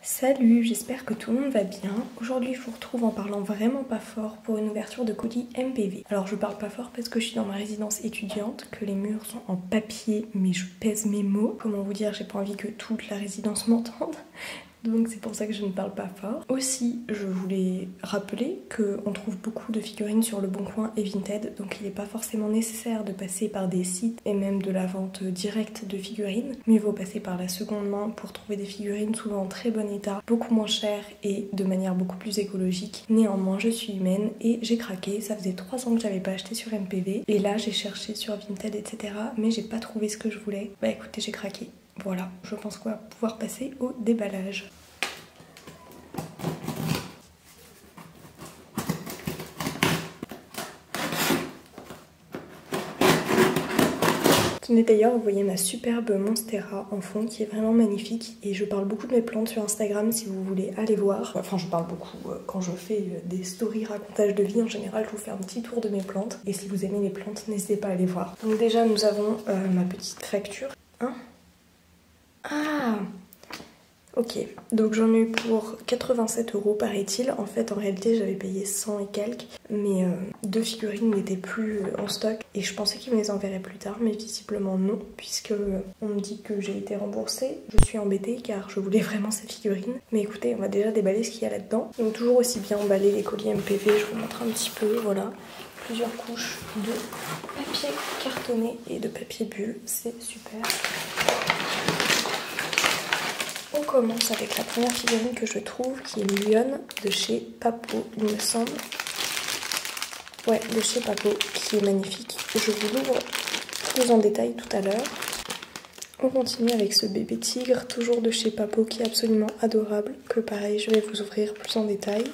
Salut, j'espère que tout le monde va bien. Aujourd'hui je vous retrouve en parlant vraiment pas fort pour une ouverture de colis MPV. Alors je parle pas fort parce que je suis dans ma résidence étudiante, que les murs sont en papier mais je pèse mes mots. Comment vous dire, j'ai pas envie que toute la résidence m'entende. Donc c'est pour ça que je ne parle pas fort. Aussi, je voulais rappeler qu'on trouve beaucoup de figurines sur Le Bon Coin et Vinted, donc il n'est pas forcément nécessaire de passer par des sites et même de la vente directe de figurines. Mieux vaut passer par la seconde main pour trouver des figurines souvent en très bon état, beaucoup moins chères et de manière beaucoup plus écologique. Néanmoins, je suis humaine et j'ai craqué. Ça faisait 3 ans que j'avais pas acheté sur MPV et là j'ai cherché sur Vinted, etc. mais j'ai pas trouvé ce que je voulais. Bah écoutez, j'ai craqué. Voilà, je pense qu'on va pouvoir passer au déballage. Tenez d'ailleurs, vous voyez ma superbe Monstera en fond qui est vraiment magnifique et je parle beaucoup de mes plantes sur Instagram si vous voulez aller voir. Enfin je parle beaucoup quand je fais des stories racontage de vie en général, je vous fais un petit tour de mes plantes et si vous aimez les plantes n'hésitez pas à aller voir. Donc déjà nous avons ma petite facture. Hein? Ah! Ok, donc j'en ai eu pour 87 € paraît-il. En fait, en réalité, j'avais payé 100 et quelques, mais deux figurines n'étaient plus en stock et je pensais qu'ils me les enverraient plus tard, mais visiblement non, puisque on me dit que j'ai été remboursée. Je suis embêtée car je voulais vraiment ces figurines. Mais écoutez, on va déjà déballer ce qu'il y a là-dedans. Donc toujours aussi bien emballer les colis MPV, je vous montre un petit peu, voilà. Plusieurs couches de papier cartonné et de papier bulle, c'est super. On commence avec la première figurine que je trouve qui est Lionne de chez Papo, il me semble. Ouais, de chez Papo, qui est magnifique. Je vous l'ouvre plus en détail tout à l'heure. On continue avec ce bébé tigre, toujours de chez Papo, qui est absolument adorable. Que pareil, je vais vous ouvrir plus en détail.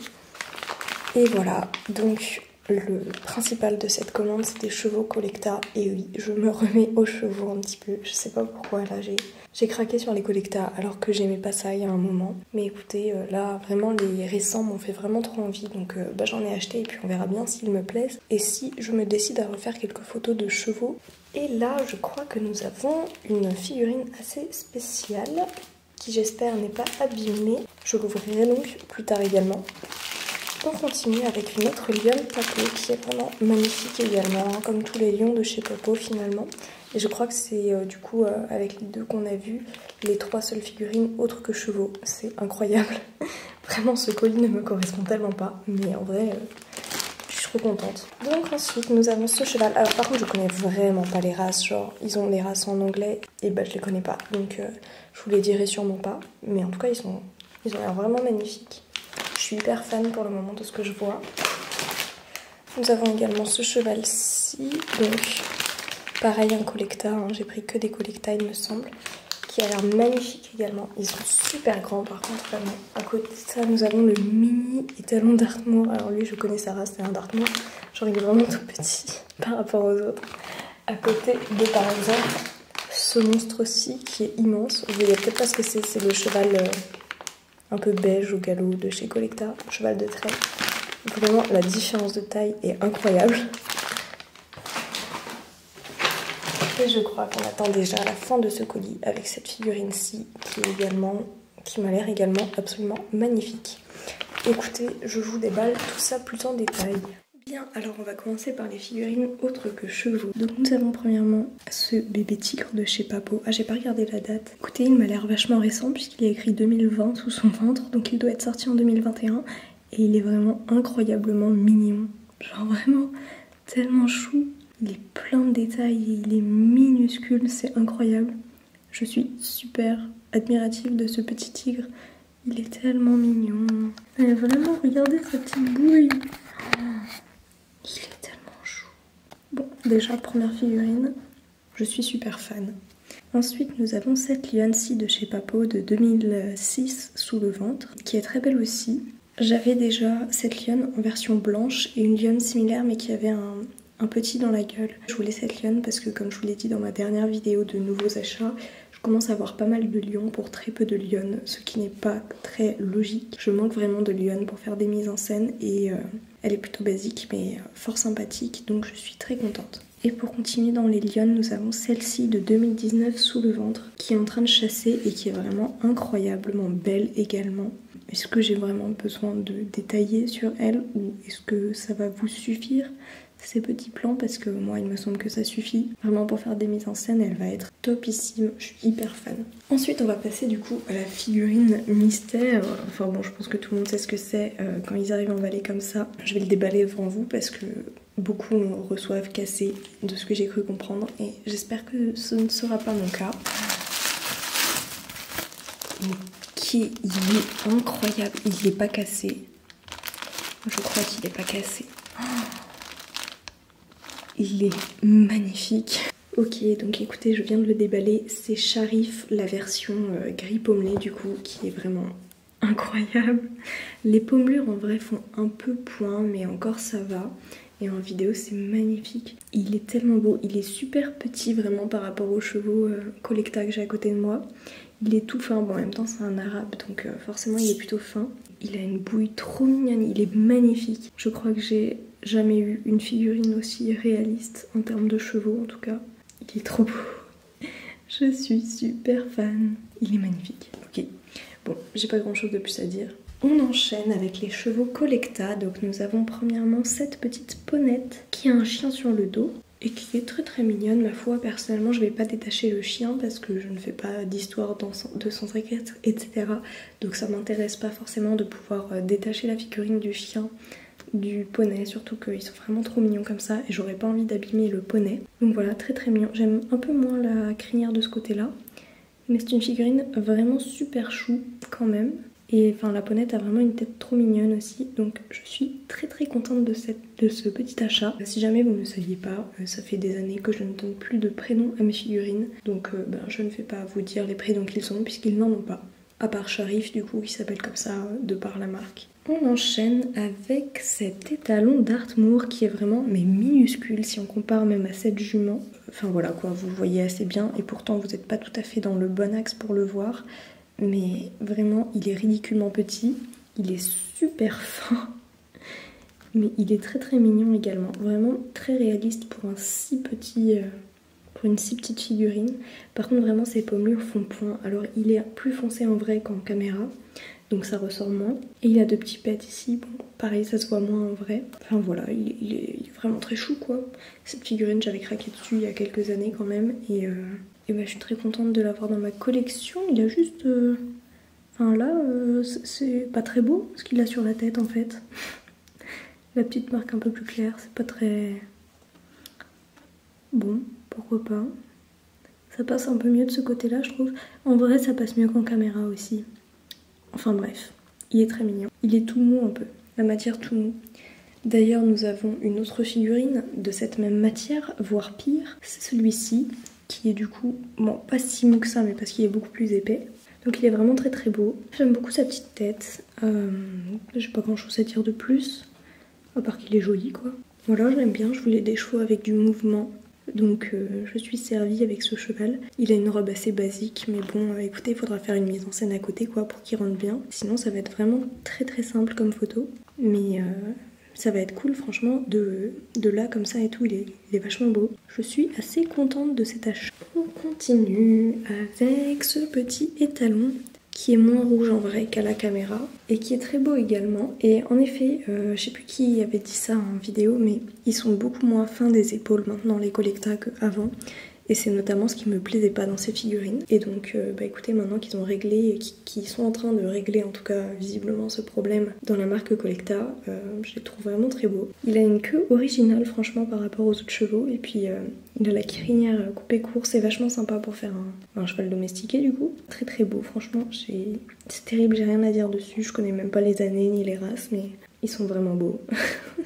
Et voilà, donc le principal de cette commande, c'est des chevaux Collecta. Et oui, je me remets aux chevaux un petit peu. Je sais pas pourquoi, là, j'ai craqué sur les Collecta alors que j'aimais pas ça il y a un moment. Mais écoutez, là, vraiment, les récents m'ont fait vraiment trop envie. Donc j'en ai acheté et puis on verra bien s'ils me plaisent. Et si je me décide à refaire quelques photos de chevaux. Et là, je crois que nous avons une figurine assez spéciale qui, j'espère, n'est pas abîmée. Je l'ouvrirai donc plus tard également. On continue avec une autre lionne Papo qui est vraiment magnifique également, hein, comme tous les lions de chez Papo finalement. Et je crois que c'est du coup avec les deux qu'on a vus, les 3 seules figurines autres que chevaux. C'est incroyable. Vraiment ce colis ne me correspond tellement pas, mais en vrai je suis trop contente. Donc ensuite nous avons ce cheval. Alors par contre je connais vraiment pas les races, genre ils ont des races en anglais et bah je les connais pas. Donc je vous les dirai sûrement pas, mais en tout cas ils ont l'air vraiment magnifiques. Je suis hyper fan pour le moment de ce que je vois. Nous avons également ce cheval-ci, donc pareil un Collecta, hein. J'ai pris que des Collecta il me semble, qui a l'air magnifique également. Ils sont super grands par contre vraiment. À côté de ça nous avons le mini étalon Dartmoor. Alors lui je connais sa race, c'est un Dartmoor, genre il est vraiment tout petit par rapport aux autres. À côté de par exemple ce monstre-ci qui est immense, vous voyez peut-être pas ce que c'est le cheval... un peu beige au galop de chez Collecta, cheval de trait. Vraiment, la différence de taille est incroyable. Et je crois qu'on attend déjà la fin de ce colis avec cette figurine-ci qui m'a l'air également absolument magnifique. Écoutez, je vous déballe tout ça plus en détail. Bien, alors on va commencer par les figurines autres que chevaux. Donc nous avons premièrement ce bébé tigre de chez Papo. Ah, j'ai pas regardé la date. Écoutez, il m'a l'air vachement récent puisqu'il est écrit 2020 sous son ventre, donc il doit être sorti en 2021 et il est vraiment incroyablement mignon. Genre vraiment tellement chou. Il est plein de détails, il est minuscule, c'est incroyable. Je suis super admirative de ce petit tigre. Il est tellement mignon. Mais vraiment, regardez sa petite bouille. Il est tellement chou. Bon, déjà, première figurine, je suis super fan. Ensuite, nous avons cette lionne-ci de chez Papo de 2006 sous le ventre, qui est très belle aussi. J'avais déjà cette lionne en version blanche et une lionne similaire mais qui avait un petit dans la gueule. Je voulais cette lionne parce que comme je vous l'ai dit dans ma dernière vidéo de nouveaux achats, je commence à avoir pas mal de lions pour très peu de lionnes, ce qui n'est pas très logique. Je manque vraiment de lionnes pour faire des mises en scène et elle est plutôt basique mais fort sympathique, donc je suis très contente. Et pour continuer dans les lionnes, nous avons celle-ci de 2019 sous le ventre qui est en train de chasser et qui est vraiment incroyablement belle également. Est-ce que j'ai vraiment besoin de détailler sur elle ou est-ce que ça va vous suffire ces petits plans? Parce que moi il me semble que ça suffit. Vraiment pour faire des mises en scène, elle va être topissime, je suis hyper fan. Ensuite on va passer du coup à la figurine mystère. Enfin bon, je pense que tout le monde sait ce que c'est quand ils arrivent emballés comme ça. Je vais le déballer devant vous parce que beaucoup reçoivent cassé de ce que j'ai cru comprendre et j'espère que ce ne sera pas mon cas. Il est incroyable, il n'est pas cassé. Je crois qu'il n'est pas cassé. Il est magnifique. Ok, donc écoutez, je viens de le déballer. C'est Sharif, la version gris pommelé du coup, qui est vraiment incroyable. Les pommelures en vrai font un peu point, mais encore ça va. Et en vidéo, c'est magnifique. Il est tellement beau. Il est super petit vraiment par rapport aux chevaux Collecta que j'ai à côté de moi. Il est tout fin. Bon, en même temps, c'est un arabe, donc forcément, il est plutôt fin. Il a une bouille trop mignonne. Il est magnifique. Je crois que j'ai jamais eu une figurine aussi réaliste en termes de chevaux, en tout cas. Il est trop beau. Je suis super fan. Il est magnifique. Ok. Bon, j'ai pas grand chose de plus à dire. On enchaîne avec les chevaux Collecta. Donc nous avons premièrement cette petite ponette qui a un chien sur le dos et qui est très très mignonne. Ma foi, personnellement je vais pas détacher le chien parce que je ne fais pas d'histoire de sans requête, etc. Donc ça m'intéresse pas forcément de pouvoir détacher la figurine du chien, du poney, surtout qu'ils sont vraiment trop mignons comme ça et j'aurais pas envie d'abîmer le poney. Donc voilà, très très mignon. J'aime un peu moins la crinière de ce côté là, mais c'est une figurine vraiment super chou quand même. Et enfin la ponette a vraiment une tête trop mignonne aussi, donc je suis très très contente de ce petit achat. Si jamais vous ne le saviez pas, ça fait des années que je ne donne plus de prénoms à mes figurines, donc je ne vais pas vous dire les prénoms qu'ils ont puisqu'ils n'en ont pas. À part Sharif du coup qui s'appelle comme ça de par la marque. On enchaîne avec cet étalon d'Artmoor qui est vraiment mais minuscule si on compare même à cette jument. Enfin voilà quoi, vous le voyez assez bien et pourtant vous n'êtes pas tout à fait dans le bon axe pour le voir. Mais vraiment, il est ridiculement petit, il est super fin, mais il est très très mignon également. Vraiment très réaliste pour un pour une si petite figurine. Par contre, vraiment, ses pommures font point. Alors, il est plus foncé en vrai qu'en caméra, donc ça ressort moins. Et il a 2 petits pets ici, bon, pareil, ça se voit moins en vrai. Enfin voilà, il est vraiment très chou quoi. Cette figurine, j'avais craqué dessus il y a quelques années quand même, et je suis très contente de l'avoir dans ma collection. Il a juste... Enfin là, c'est pas très beau ce qu'il a sur la tête en fait. La petite marque un peu plus claire, c'est pas très... Bon, pourquoi pas. Ça passe un peu mieux de ce côté-là, je trouve. En vrai, ça passe mieux qu'en caméra aussi. Enfin bref, il est très mignon. Il est tout mou un peu, la matière tout mou. D'ailleurs, nous avons une autre figurine de cette même matière, voire pire. C'est celui-ci, qui est du coup, bon, pas si mou que ça, mais parce qu'il est beaucoup plus épais. Donc il est vraiment très très beau. J'aime beaucoup sa petite tête. J'ai pas grand chose à dire de plus, à part qu'il est joli quoi. Voilà, j'aime bien, je voulais des chevaux avec du mouvement. Donc je suis servie avec ce cheval. Il a une robe assez basique, mais bon, écoutez, il faudra faire une mise en scène à côté quoi pour qu'il rentre bien. Sinon ça va être vraiment très très simple comme photo. Mais ça va être cool franchement, de là comme ça et tout, il est vachement beau. Je suis assez contente de cet achat. On continue avec ce petit étalon qui est moins rouge en vrai qu'à la caméra et qui est très beau également. Et en effet, je sais plus qui avait dit ça en vidéo, mais ils sont beaucoup moins fins des épaules maintenant les Collecta qu'avant. Et c'est notamment ce qui me plaisait pas dans ces figurines. Et donc écoutez, maintenant qu'ils ont réglé et qu'ils sont en train de régler en tout cas visiblement ce problème dans la marque Collecta, je les trouve vraiment très beaux. Il a une queue originale franchement par rapport aux autres chevaux. Et puis il a la crinière coupée court, c'est vachement sympa pour faire un cheval domestiqué du coup. Très très beau, franchement, c'est terrible, j'ai rien à dire dessus. Je connais même pas les années ni les races, mais ils sont vraiment beaux.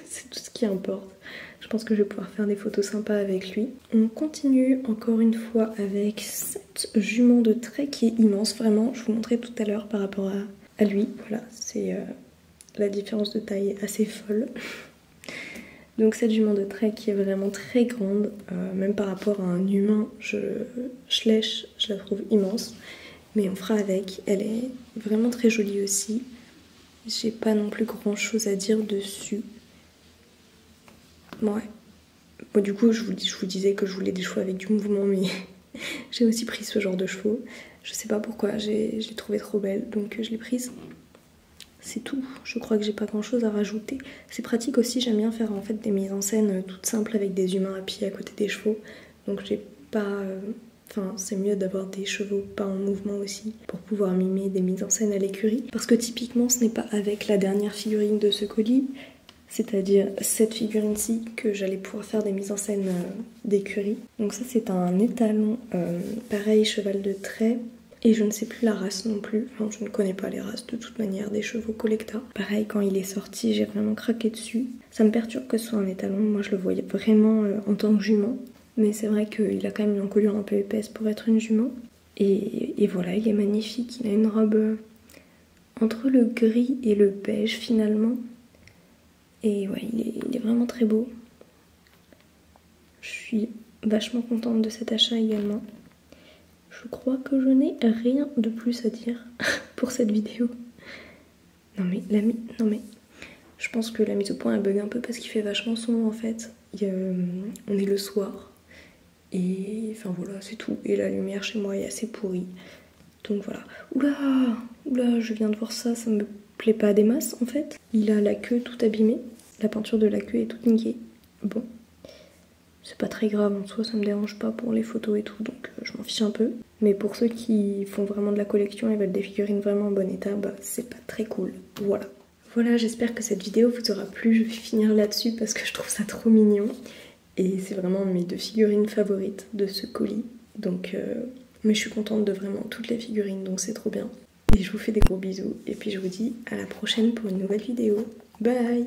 C'est tout ce qui importe. Je pense que je vais pouvoir faire des photos sympas avec lui. On continue encore une fois avec cette jument de trait qui est immense, vraiment. Je vous montrais tout à l'heure par rapport à lui. Voilà, c'est la différence de taille est assez folle. Donc cette jument de trait qui est vraiment très grande, même par rapport à un humain, je la trouve immense. Mais on fera avec, elle est vraiment très jolie aussi. J'ai pas non plus grand chose à dire dessus. Ouais, Bon, du coup, je vous disais que je voulais des chevaux avec du mouvement, mais j'ai aussi pris ce genre de chevaux. Je sais pas pourquoi, je l'ai trouvée trop belle, donc je l'ai prise. C'est tout, je crois que j'ai pas grand chose à rajouter. C'est pratique aussi, j'aime bien faire en fait des mises en scène toutes simples avec des humains à pied à côté des chevaux. Donc j'ai pas... Enfin, c'est mieux d'avoir des chevaux pas en mouvement aussi pour pouvoir mimer des mises en scène à l'écurie. Parce que typiquement, ce n'est pas avec la dernière figurine de ce colis, c'est-à-dire cette figurine-ci, que j'allais pouvoir faire des mises en scène d'écurie. Donc ça, c'est un étalon, pareil, cheval de trait. Et je ne sais plus la race non plus, enfin, je ne connais pas les races de toute manière des chevaux Collecta. Pareil, quand il est sorti, j'ai vraiment craqué dessus. Ça me perturbe que ce soit un étalon, moi je le voyais vraiment en tant que jument. Mais c'est vrai qu'il a quand même une encolure un peu épaisse pour être une jument. Et voilà, il est magnifique, il a une robe entre le gris et le beige finalement. Et ouais, il est vraiment très beau. Je suis vachement contente de cet achat également. Je crois que je n'ai rien de plus à dire pour cette vidéo. Non mais, je pense que la mise au point elle bug un peu parce qu'il fait vachement sombre en fait. On est le soir. Et enfin voilà, c'est tout. Et la lumière chez moi est assez pourrie. Donc voilà. Oula, je viens de voir ça, ça me plaît pas des masses en fait. Il a la queue toute abîmée. La peinture de la queue est toute niquée. Bon. C'est pas très grave en soi, ça me dérange pas pour les photos et tout, donc je m'en fiche un peu. Mais pour ceux qui font vraiment de la collection et veulent des figurines vraiment en bon état, bah c'est pas très cool. Voilà. Voilà, j'espère que cette vidéo vous aura plu. Je vais finir là-dessus parce que je trouve ça trop mignon. Et c'est vraiment mes 2 figurines favorites de ce colis. Donc, mais je suis contente de vraiment toutes les figurines, donc c'est trop bien. Et je vous fais des gros bisous. Et puis je vous dis à la prochaine pour une nouvelle vidéo. Bye!